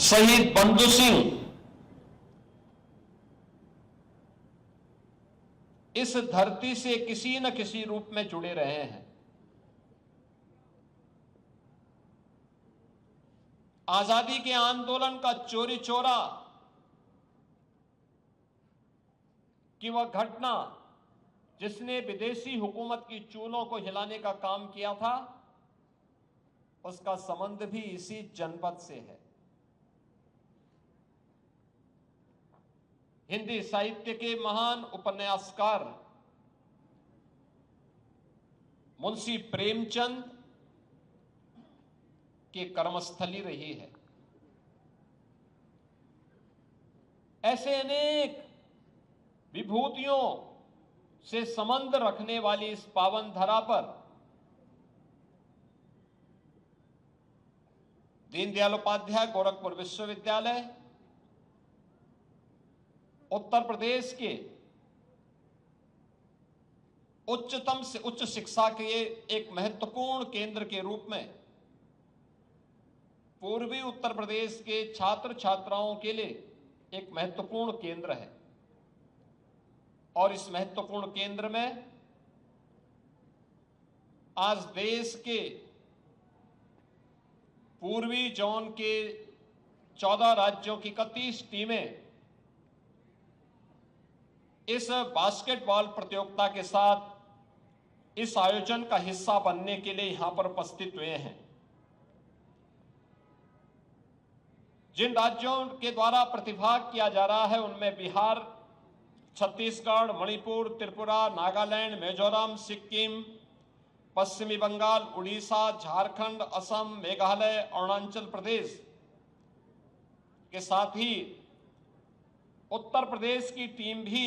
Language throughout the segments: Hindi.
शहीद बंधु सिंह इस धरती से किसी न किसी रूप में जुड़े रहे हैं। आजादी के आंदोलन का चोरी चोरा कि वह घटना जिसने विदेशी हुकूमत की चूलों को हिलाने का काम किया था, उसका संबंध भी इसी जनपद से है। हिंदी साहित्य के महान उपन्यासकार मुंशी प्रेमचंद की कर्मस्थली रही है। ऐसे अनेक विभूतियों से संबंध रखने वाली इस पावन धरा पर दीनदयाल उपाध्याय गोरखपुर विश्वविद्यालय उत्तर प्रदेश के उच्चतम से उच्च शिक्षा के एक महत्वपूर्ण केंद्र के रूप में पूर्वी उत्तर प्रदेश के छात्र छात्राओं के लिए एक महत्वपूर्ण केंद्र है। और इस महत्वपूर्ण केंद्र में आज देश के पूर्वी जोन के 14 राज्यों की 31 टीमें इस बास्केटबॉल प्रतियोगिता के साथ इस आयोजन का हिस्सा बनने के लिए यहां पर उपस्थित हुए हैं। जिन राज्यों के द्वारा प्रतिभाग किया जा रहा है उनमें बिहार, छत्तीसगढ़, मणिपुर, त्रिपुरा, नागालैंड, मिजोरम, सिक्किम, पश्चिमी बंगाल, उड़ीसा, झारखंड, असम, मेघालय, अरुणाचल प्रदेश के साथ ही उत्तर प्रदेश की टीम भी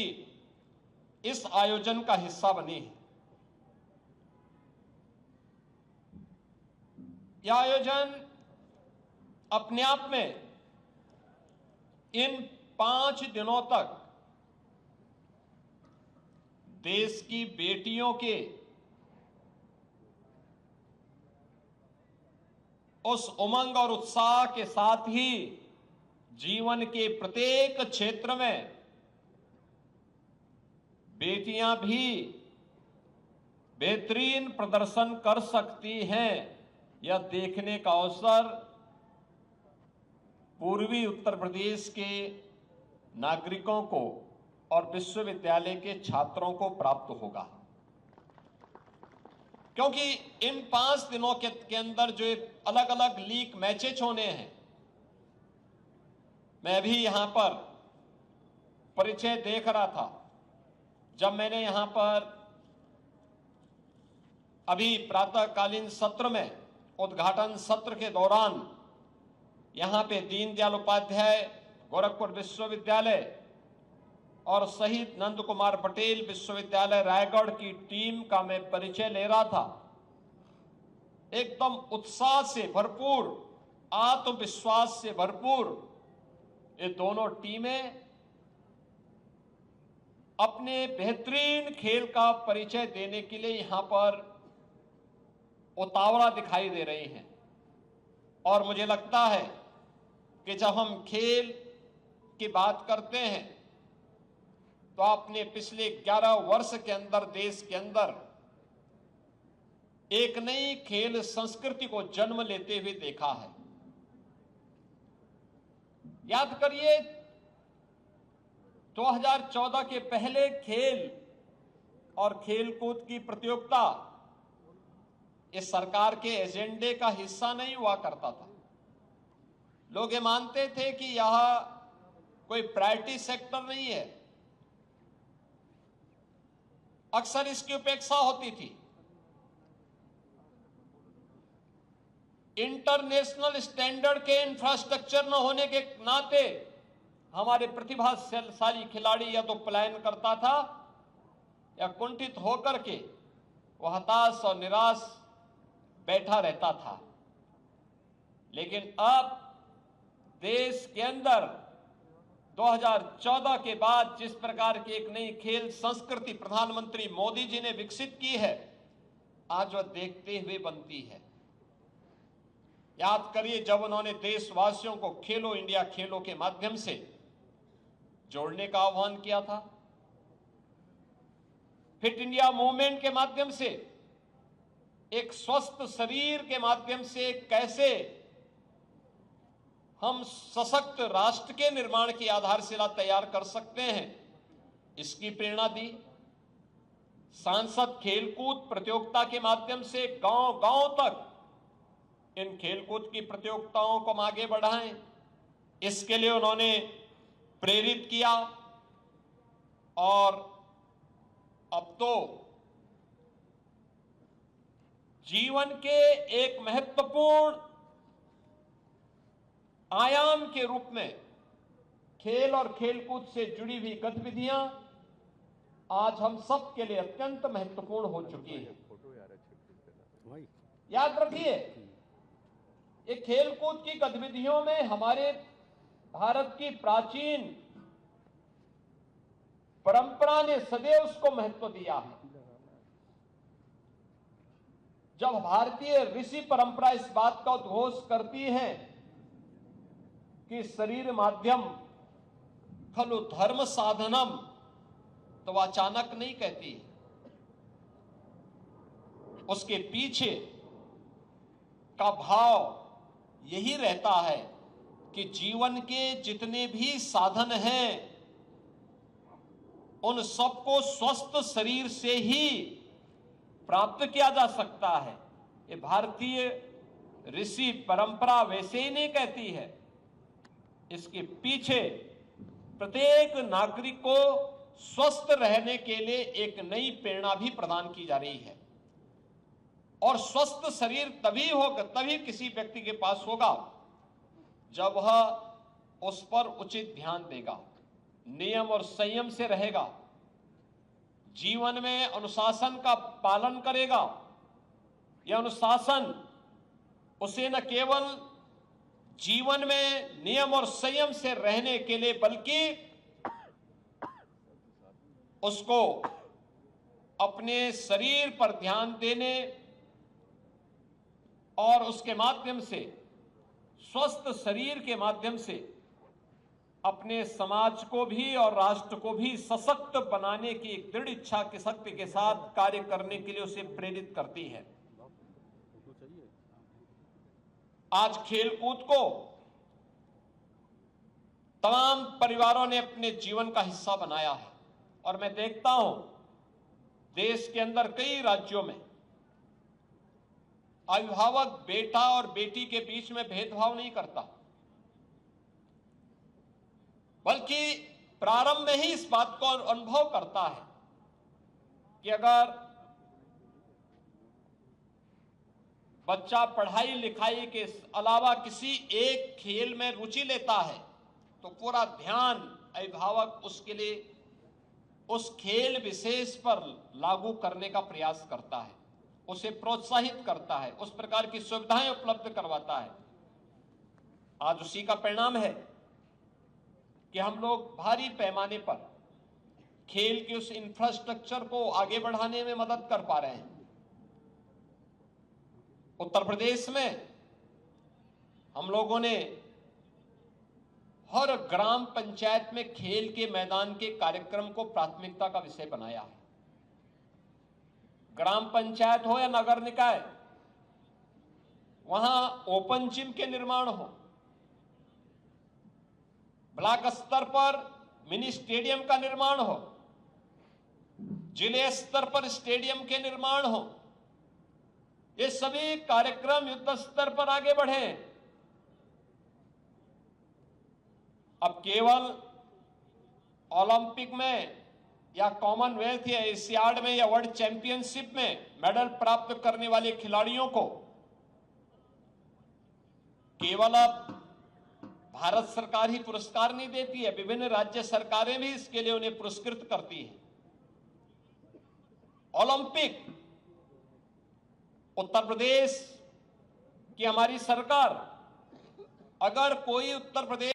इस आयोजन का हिस्सा बनी है। यह आयोजन अपने आप में इन 5 दिनों तक देश की बेटियों के उस उमंग और उत्साह के साथ ही जीवन के प्रत्येक क्षेत्र में बेटियां भी बेहतरीन प्रदर्शन कर सकती हैं, यह देखने का अवसर पूर्वी उत्तर प्रदेश के नागरिकों को और विश्वविद्यालय के छात्रों को प्राप्त होगा। क्योंकि इन 5 दिनों के अंदर जो अलग अलग लीग मैचेज होने हैं, मैं भी यहां पर परिचय देख रहा था। जब मैंने यहां पर अभी प्रातःकालीन सत्र में उद्घाटन सत्र के दौरान यहां पे दीनदयाल उपाध्याय गोरखपुर विश्वविद्यालय और शहीद नंद कुमार पटेल विश्वविद्यालय रायगढ़ की टीम का मैं परिचय ले रहा था, एकदम उत्साह से भरपूर, आत्मविश्वास से भरपूर ये दोनों टीमें अपने बेहतरीन खेल का परिचय देने के लिए यहां पर उतावला दिखाई दे रही हैं। और मुझे लगता है कि जब हम खेल की बात करते हैं तो आपने पिछले 11 वर्ष के अंदर देश के अंदर एक नई खेल संस्कृति को जन्म लेते हुए देखा है। याद करिए 2014 के पहले खेल और खेलकूद की प्रतियोगिता इस सरकार के एजेंडे का हिस्सा नहीं हुआ करता था। लोग ये मानते थे कि यह कोई प्रायोरिटी सेक्टर नहीं है, अक्सर इसकी उपेक्षा होती थी। इंटरनेशनल स्टैंडर्ड के इंफ्रास्ट्रक्चर न होने के नाते हमारे प्रतिभाशाली खिलाड़ी या तो पलायन करता था या कुंठित होकर के वह हताश और निराश बैठा रहता था। लेकिन अब देश के अंदर 2014 के बाद जिस प्रकार की एक नई खेल संस्कृति प्रधानमंत्री मोदी जी ने विकसित की है, आज वह देखते हुए बनती है। याद करिए जब उन्होंने देशवासियों को खेलो इंडिया खेलों के माध्यम से जोड़ने का आह्वान किया था, फिट इंडिया मूवमेंट के माध्यम से, एक स्वस्थ शरीर के माध्यम से कैसे हम सशक्त राष्ट्र के निर्माण की आधारशिला तैयार कर सकते हैं, इसकी प्रेरणा दी। सांसद खेलकूद प्रतियोगिता के माध्यम से गांव-गांव तक इन खेलकूद की प्रतियोगिताओं को हम आगे बढ़ाएं, इसके लिए उन्होंने प्रेरित किया। और अब तो जीवन के एक महत्वपूर्ण आयाम के रूप में खेल और खेलकूद से जुड़ी हुई गतिविधियां आज हम सब के लिए अत्यंत महत्वपूर्ण हो चुकी है। याद रखिए, ये खेलकूद की गतिविधियों में हमारे भारत की प्राचीन परंपरा ने सदैव उसको महत्व दिया है। जब भारतीय ऋषि परंपरा इस बात का उद्घोष करती है कि शरीर माध्यम खलु धर्म साधनम, तो वह अचानक नहीं कहती, उसके पीछे का भाव यही रहता है कि जीवन के जितने भी साधन हैं उन सबको स्वस्थ शरीर से ही प्राप्त किया जा सकता है। ये भारतीय ऋषि परंपरा वैसे ही नहीं कहती है, इसके पीछे प्रत्येक नागरिक को स्वस्थ रहने के लिए एक नई प्रेरणा भी प्रदान की जा रही है। और स्वस्थ शरीर तभी होगा, तभी किसी व्यक्ति के पास होगा जब वह उस पर उचित ध्यान देगा, नियम और संयम से रहेगा, जीवन में अनुशासन का पालन करेगा। यह अनुशासन उसे न केवल जीवन में नियम और संयम से रहने के लिए बल्कि उसको अपने शरीर पर ध्यान देने और उसके माध्यम से, स्वस्थ शरीर के माध्यम से अपने समाज को भी और राष्ट्र को भी सशक्त बनाने की एक दृढ़ इच्छा की शक्ति के साथ कार्य करने के लिए उसे प्रेरित करती है। आज खेलकूद को तमाम परिवारों ने अपने जीवन का हिस्सा बनाया है और मैं देखता हूं देश के अंदर कई राज्यों में अभिभावक बेटा और बेटी के बीच में भेदभाव नहीं करता, बल्कि प्रारंभ में ही इस बात को अनुभव करता है कि अगर बच्चा पढ़ाई लिखाई के अलावा किसी एक खेल में रुचि लेता है तो पूरा ध्यान अभिभावक उसके लिए उस खेल विशेष पर लागू करने का प्रयास करता है, उसे प्रोत्साहित करता है, उस प्रकार की सुविधाएं उपलब्ध करवाता है। आज उसी का परिणाम है कि हम लोग भारी पैमाने पर खेल के उस इंफ्रास्ट्रक्चर को आगे बढ़ाने में मदद कर पा रहे हैं। उत्तर प्रदेश में हम लोगों ने हर ग्राम पंचायत में खेल के मैदान के कार्यक्रम को प्राथमिकता का विषय बनाया है। ग्राम पंचायत हो या नगर निकाय, वहां ओपन जिम के निर्माण हो, ब्लॉक स्तर पर मिनी स्टेडियम का निर्माण हो, जिले स्तर पर स्टेडियम के निर्माण हो, ये सभी कार्यक्रम युद्ध स्तर पर आगे बढ़े। अब केवल ओलंपिक में या कॉमनवेल्थ या एशियाड में या वर्ल्ड चैंपियनशिप में मेडल प्राप्त करने वाले खिलाड़ियों को केवल अब भारत सरकार ही पुरस्कार नहीं देती है, विभिन्न राज्य सरकारें भी इसके लिए उन्हें पुरस्कृत करती है। ओलंपिक उत्तर प्रदेश की हमारी सरकार, अगर कोई उत्तर प्रदेश